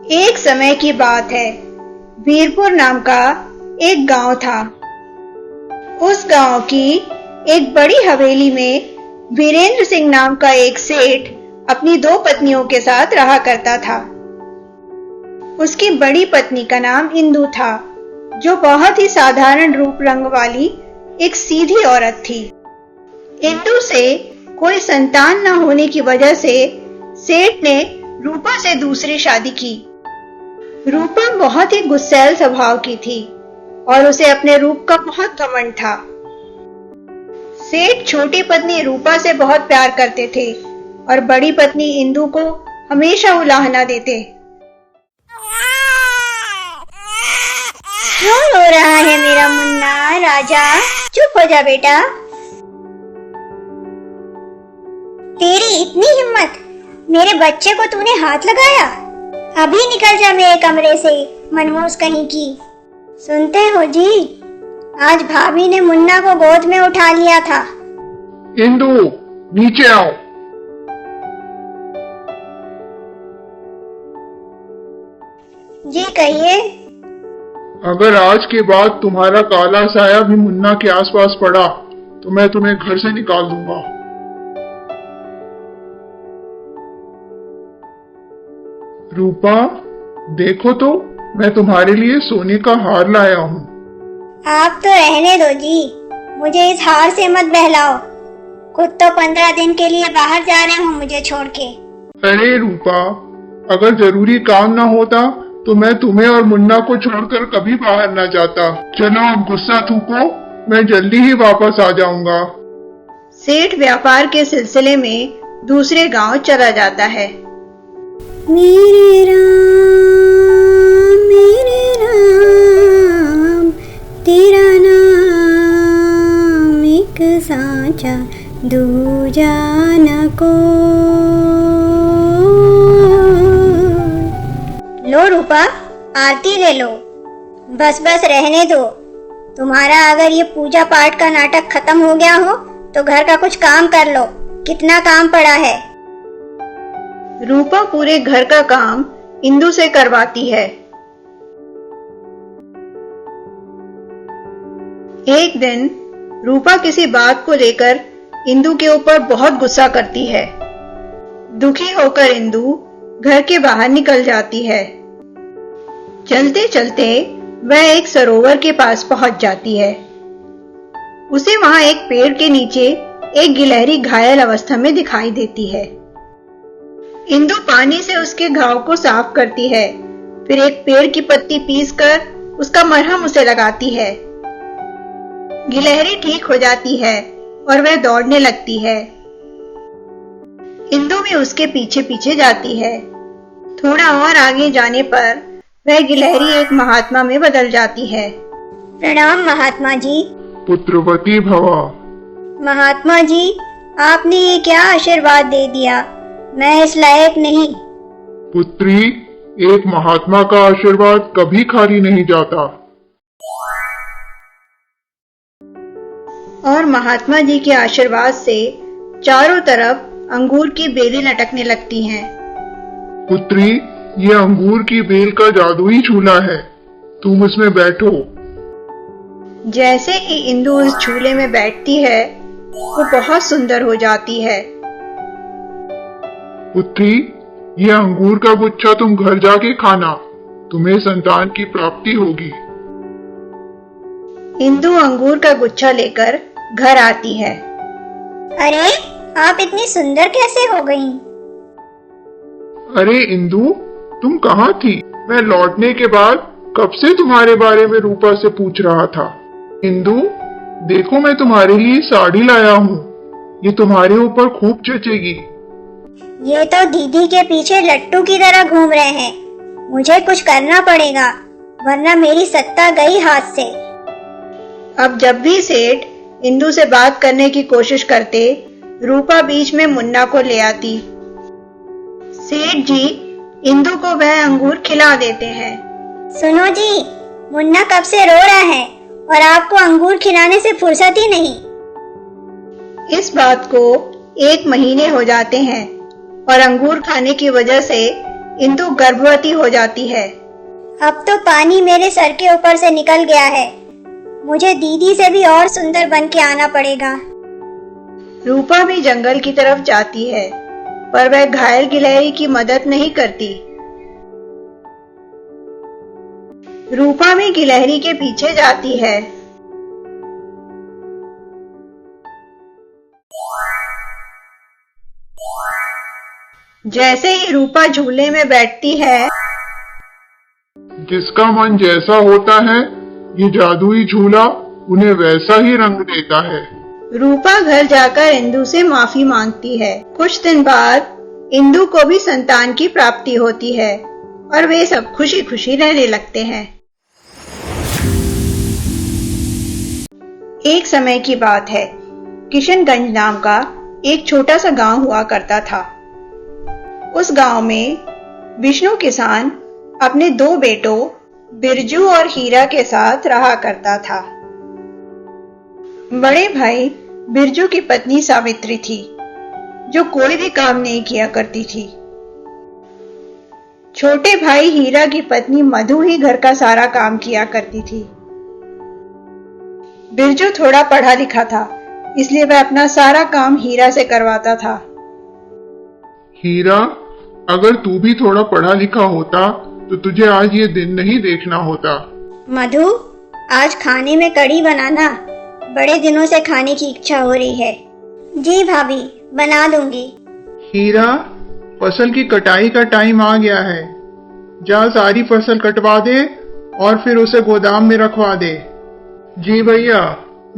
एक समय की बात है। वीरपुर नाम का एक गांव था। उस गांव की एक बड़ी हवेली में वीरेंद्र सिंह नाम का एक सेठ अपनी 2 पत्नियों के साथ रहा करता था। उसकी बड़ी पत्नी का नाम इंदु था, जो बहुत ही साधारण रूप रंग वाली एक सीधी औरत थी। इंदु से कोई संतान न होने की वजह से सेठ ने रूपा से दूसरी शादी की। रूपा बहुत ही गुस्सैल स्वभाव की थी और उसे अपने रूप का बहुत घमंड था। सेठ छोटी पत्नी रूपा से बहुत प्यार करते थे और बड़ी पत्नी इंदु को हमेशा उलाहना देते। क्यों रो रहा है मेरा मुन्ना राजा? चुप हो जा बेटा। तेरी इतनी हिम्मत, मेरे बच्चे को तूने हाथ लगाया? अभी निकल जा मेरे कमरे से, मनहूस कहीं की। सुनते हो जी, आज भाभी ने मुन्ना को गोद में उठा लिया था। इंदु, नीचे आओ। जी कहिए। अगर आज के बाद तुम्हारा काला साया भी मुन्ना के आसपास पड़ा तो मैं तुम्हें घर से निकाल दूंगा। रूपा, देखो तो, मैं तुम्हारे लिए सोने का हार लाया हूँ। आप तो रहने दो जी, मुझे इस हार से मत बहलाओ। खुद तो 15 दिन के लिए बाहर जा रहे हूँ मुझे छोड़ के। अरे रूपा, अगर जरूरी काम ना होता तो मैं तुम्हें और मुन्ना को छोड़कर कभी बाहर ना जाता। चलो अब गुस्सा थूको, मैं जल्दी ही वापस आ जाऊंगा। सेठ व्यापार के सिलसिले में दूसरे गांव चला जाता है। मेरे राम तेरा नाम एक साचा दूजा न को। लो रूपा, आरती ले लो। बस रहने दो। तुम्हारा अगर ये पूजा पाठ का नाटक खत्म हो गया हो तो घर का कुछ काम कर लो, कितना काम पड़ा है। रूपा पूरे घर का काम इंदु से करवाती है। एक दिन रूपा किसी बात को लेकर इंदु के ऊपर बहुत गुस्सा करती है। दुखी होकर इंदु घर के बाहर निकल जाती है। चलते चलते वह एक सरोवर के पास पहुंच जाती है। उसे वहां एक पेड़ के नीचे एक गिलहरी घायल अवस्था में दिखाई देती है। इंदु पानी से उसके घाव को साफ करती है, फिर एक पेड़ की पत्ती पीसकर उसका मरहम उसे लगाती है। गिलहरी ठीक हो जाती है और वह दौड़ने लगती है। इंदु भी उसके पीछे पीछे जाती है। थोड़ा और आगे जाने पर वह गिलहरी एक महात्मा में बदल जाती है। प्रणाम महात्मा जी। पुत्रवती भवा। महात्मा जी, आपने ये क्या आशीर्वाद दे दिया, मैं इस लायक नहीं। पुत्री, एक महात्मा का आशीर्वाद कभी खाली नहीं जाता। और महात्मा जी के आशीर्वाद से चारों तरफ अंगूर की बेलें लटकने लगती हैं। पुत्री, ये अंगूर की बेल का जादुई झूला है, तुम उसमें बैठो। जैसे ही इंदु उस झूले में बैठती है वो बहुत सुंदर हो जाती है। पुत्री, ये अंगूर का गुच्छा तुम घर जाके खाना, तुम्हें संतान की प्राप्ति होगी। इंदु अंगूर का गुच्छा लेकर घर आती है। अरे, आप इतनी सुंदर कैसे हो गईं? अरे इंदु, तुम कहाँ थी? मैं लौटने के बाद कब से तुम्हारे बारे में रूपा से पूछ रहा था। इंदु, देखो मैं तुम्हारे लिए साड़ी लाया हूँ, ये तुम्हारे ऊपर खूब जचेगी। ये तो दीदी के पीछे लट्टू की तरह घूम रहे हैं। मुझे कुछ करना पड़ेगा, वरना मेरी सत्ता गई हाथ से। अब जब भी सेठ इंदु से बात करने की कोशिश करते, रूपा बीच में मुन्ना को ले आती। सेठ जी इंदु को वह अंगूर खिला देते हैं। सुनो जी, मुन्ना कब से रो रहा है और आपको अंगूर खिलाने से फुर्सत ही नहीं। इस बात को 1 महीने हो जाते हैं और अंगूर खाने की वजह से इंदु गर्भवती हो जाती है। अब तो पानी मेरे सर के ऊपर से निकल गया है। मुझे दीदी से भी और सुंदर बन के आना पड़ेगा। रूपा भी जंगल की तरफ जाती है, पर वह घायल गिलहरी की मदद नहीं करती। रूपा भी गिलहरी के पीछे जाती है। जैसे ही रूपा झूले में बैठती है, जिसका मन जैसा होता है, ये जादुई झूला उन्हें वैसा ही रंग देता है। रूपा घर जाकर इंदु से माफी मांगती है। कुछ दिन बाद इंदु को भी संतान की प्राप्ति होती है और वे सब खुशी खुशी रहने लगते हैं। एक समय की बात है, किशनगंज नाम का एक छोटा सा गांव हुआ करता था। उस गांव में विष्णु किसान अपने 2 बेटों बिरजू और हीरा के साथ रहा करता था। बड़े भाई बिरजू की पत्नी सावित्री थी, जो कोई भी काम नहीं किया करती थी। छोटे भाई हीरा की पत्नी मधु ही घर का सारा काम किया करती थी। बिरजू थोड़ा पढ़ा लिखा था, इसलिए वह अपना सारा काम हीरा से करवाता था। हीरा, अगर तू भी थोड़ा पढ़ा लिखा होता तो तुझे आज ये दिन नहीं देखना होता। मधु, आज खाने में कढ़ी बनाना। बड़े दिनों से खाने की इच्छा हो रही है। जी भाभी, बना दूंगी। हीरा, फसल की कटाई का टाइम आ गया है। जा सारी फसल कटवा दे और फिर उसे गोदाम में रखवा दे। जी भैया,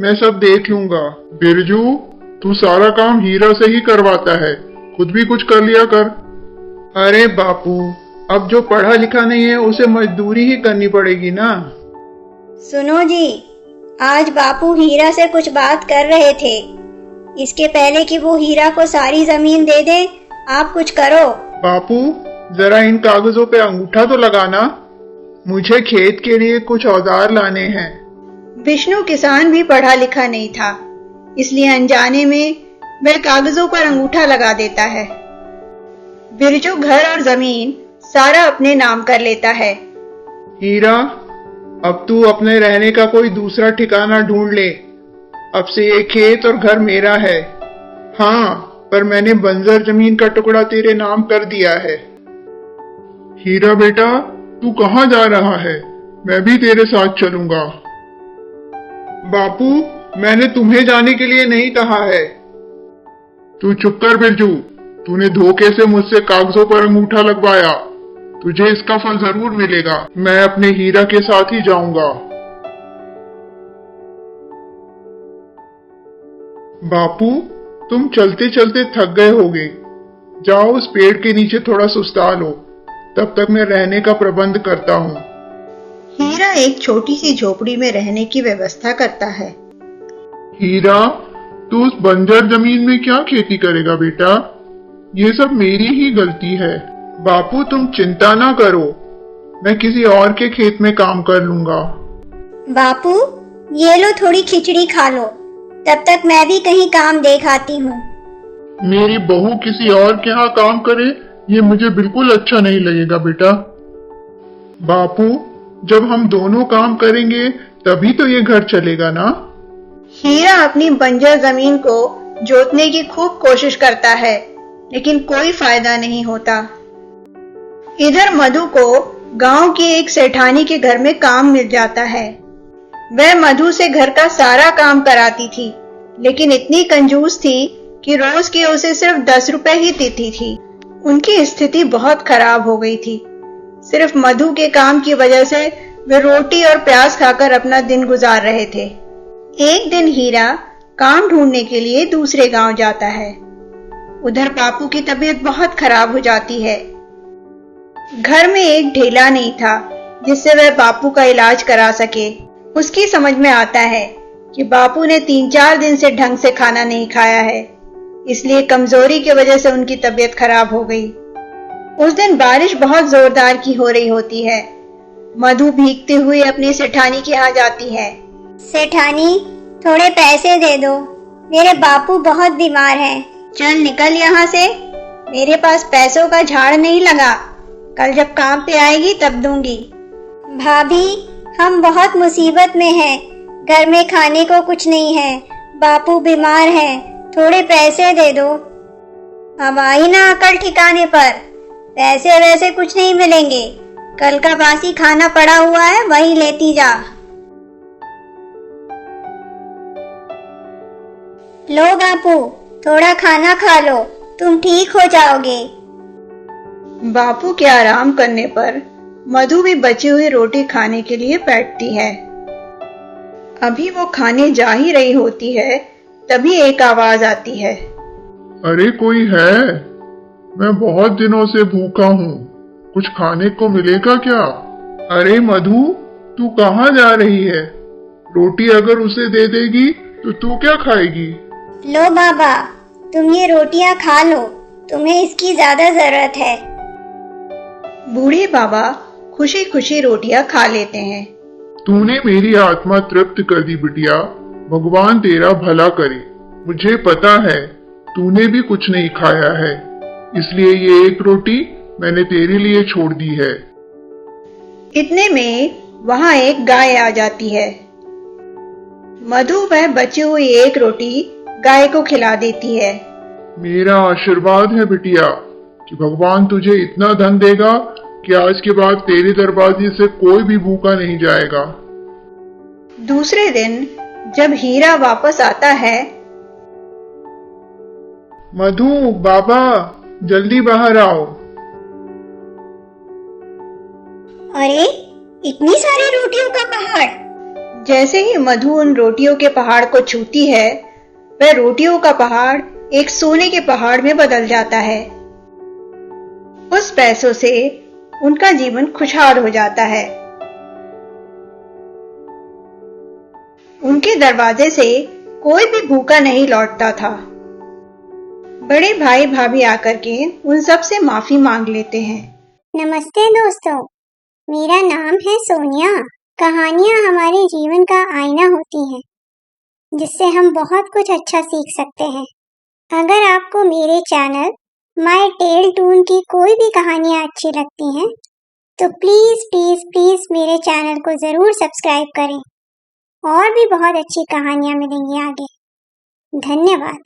मैं सब देख लूंगा। बिरजू, तू सारा काम हीरा से ही करवाता है, खुद भी कुछ कर लिया कर। अरे बापू, अब जो पढ़ा लिखा नहीं है उसे मजदूरी ही करनी पड़ेगी ना। सुनो जी, आज बापू हीरा से कुछ बात कर रहे थे। इसके पहले कि वो हीरा को सारी जमीन दे दे, आप कुछ करो। बापू, जरा इन कागजों पे अंगूठा तो लगाना। मुझे खेत के लिए कुछ औजार लाने हैं। विष्णु किसान भी पढ़ा लिखा नहीं था, इसलिए अनजाने में वह कागजों पर अंगूठा लगा देता है। बिरजू घर और जमीन सारा अपने नाम कर लेता है। हीरा, अब तू अपने रहने का कोई दूसरा ठिकाना ढूंढ ले। अब से ये खेत और घर मेरा है। हाँ, पर मैंने बंजर जमीन का टुकड़ा तेरे नाम कर दिया है। हीरा बेटा, तू कहाँ जा रहा है? मैं भी तेरे साथ चलूंगा। बापू, मैंने तुम्हें जाने के लिए नहीं कहा है। तू चुप कर बिरजू, तूने धोखे से मुझसे कागजों पर अंगूठा लगवाया। तुझे इसका फल जरूर मिलेगा। मैं अपने हीरा के साथ ही जाऊंगा। बापू, तुम चलते चलते थक गए होगे। जाओ उस पेड़ के नीचे थोड़ा सुस्ता लो, तब तक मैं रहने का प्रबंध करता हूँ। हीरा एक छोटी सी झोपड़ी में रहने की व्यवस्था करता है। हीरा, तू उस बंजर जमीन में क्या खेती करेगा बेटा? ये सब मेरी ही गलती है। बापू, तुम चिंता ना करो, मैं किसी और के खेत में काम कर लूंगा। बापू, ये लो थोड़ी खिचड़ी खा लो, तब तक मैं भी कहीं काम देख आती हूँ। मेरी बहू किसी और के यहाँ काम करे, ये मुझे बिल्कुल अच्छा नहीं लगेगा बेटा। बापू, जब हम दोनों काम करेंगे तभी तो ये घर चलेगा ना। हीरा अपनी बंजर जमीन को जोतने की खूब कोशिश करता है, लेकिन कोई फायदा नहीं होता। इधर मधु को गांव की एक सेठानी के घर में काम मिल जाता है। वह मधु से घर का सारा काम कराती थी, लेकिन इतनी कंजूस थी कि रोज की उसे सिर्फ 10 रुपए ही देती थी। उनकी स्थिति बहुत खराब हो गई थी। सिर्फ मधु के काम की वजह से वे रोटी और प्याज खाकर अपना दिन गुजार रहे थे। एक दिन हीरा काम ढूंढने के लिए दूसरे गांव जाता है। उधर बापू की तबीयत बहुत खराब हो जाती है। घर में एक ढेला नहीं था जिससे वह बापू का इलाज करा सके। उसकी समझ में आता है कि बापू ने 3-4 दिन से ढंग से खाना नहीं खाया है, इसलिए कमजोरी की वजह से उनकी तबीयत खराब हो गई। उस दिन बारिश बहुत जोरदार की हो रही होती है। मधु भीगते हुए अपनी सेठानी के यहाँ जाती है। सेठानी, थोड़े पैसे दे दो, मेरे बापू बहुत बीमार हैं। चल निकल यहाँ से, मेरे पास पैसों का झाड़ नहीं लगा। कल जब काम पे आएगी तब दूंगी। भाभी, हम बहुत मुसीबत में हैं। घर में खाने को कुछ नहीं है, बापू बीमार है, थोड़े पैसे दे दो। अब आई ना अकल ठिकाने पर, पैसे वैसे कुछ नहीं मिलेंगे। कल का बासी खाना पड़ा हुआ है, वही लेती जा। लो बापू, थोड़ा खाना खा लो, तुम ठीक हो जाओगे। बापू के आराम करने पर मधु भी बची हुई रोटी खाने के लिए बैठती है। अभी वो खाने जा ही रही होती है, तभी एक आवाज आती है। अरे कोई है? मैं बहुत दिनों से भूखा हूँ, कुछ खाने को मिलेगा क्या? अरे मधु, तू कहाँ जा रही है? रोटी अगर उसे दे देगी तो तू क्या खाएगी? लो बाबा, तुम ये रोटियां खा लो, तुम्हें इसकी ज्यादा जरूरत है। बूढ़े बाबा खुशी खुशी रोटियां खा लेते हैं। तूने मेरी आत्मा तृप्त कर दी बिटिया, भगवान तेरा भला करे। मुझे पता है तूने भी कुछ नहीं खाया है, इसलिए ये एक रोटी मैंने तेरे लिए छोड़ दी है। इतने में वहां एक गाय आ जाती है। मधु वह बची हुई एक रोटी गाय को खिला देती है। मेरा आशीर्वाद है बिटिया कि भगवान तुझे इतना धन देगा कि आज के बाद तेरे दरवाजे से कोई भी भूखा नहीं जाएगा। दूसरे दिन जब हीरा वापस आता है, मधु, बाबा, जल्दी बाहर आओ। अरे, इतनी सारी रोटियों का पहाड़! जैसे ही मधु उन रोटियों के पहाड़ को छूती है, वह रोटियों का पहाड़ एक सोने के पहाड़ में बदल जाता है। उस पैसों से उनका जीवन खुशहाल हो जाता है। उनके दरवाजे से कोई भी भूखा नहीं लौटता था। बड़े भाई भाभी आकर के उन सब से माफी मांग लेते हैं। नमस्ते दोस्तों, मेरा नाम है सोनिया। कहानियाँ हमारे जीवन का आईना होती हैं, जिससे हम बहुत कुछ अच्छा सीख सकते हैं। अगर आपको मेरे चैनल माय टेल टून की कोई भी कहानियाँ अच्छी लगती हैं, तो प्लीज़ प्लीज़ प्लीज़ मेरे चैनल को ज़रूर सब्सक्राइब करें। और भी बहुत अच्छी कहानियाँ मिलेंगी आगे। धन्यवाद।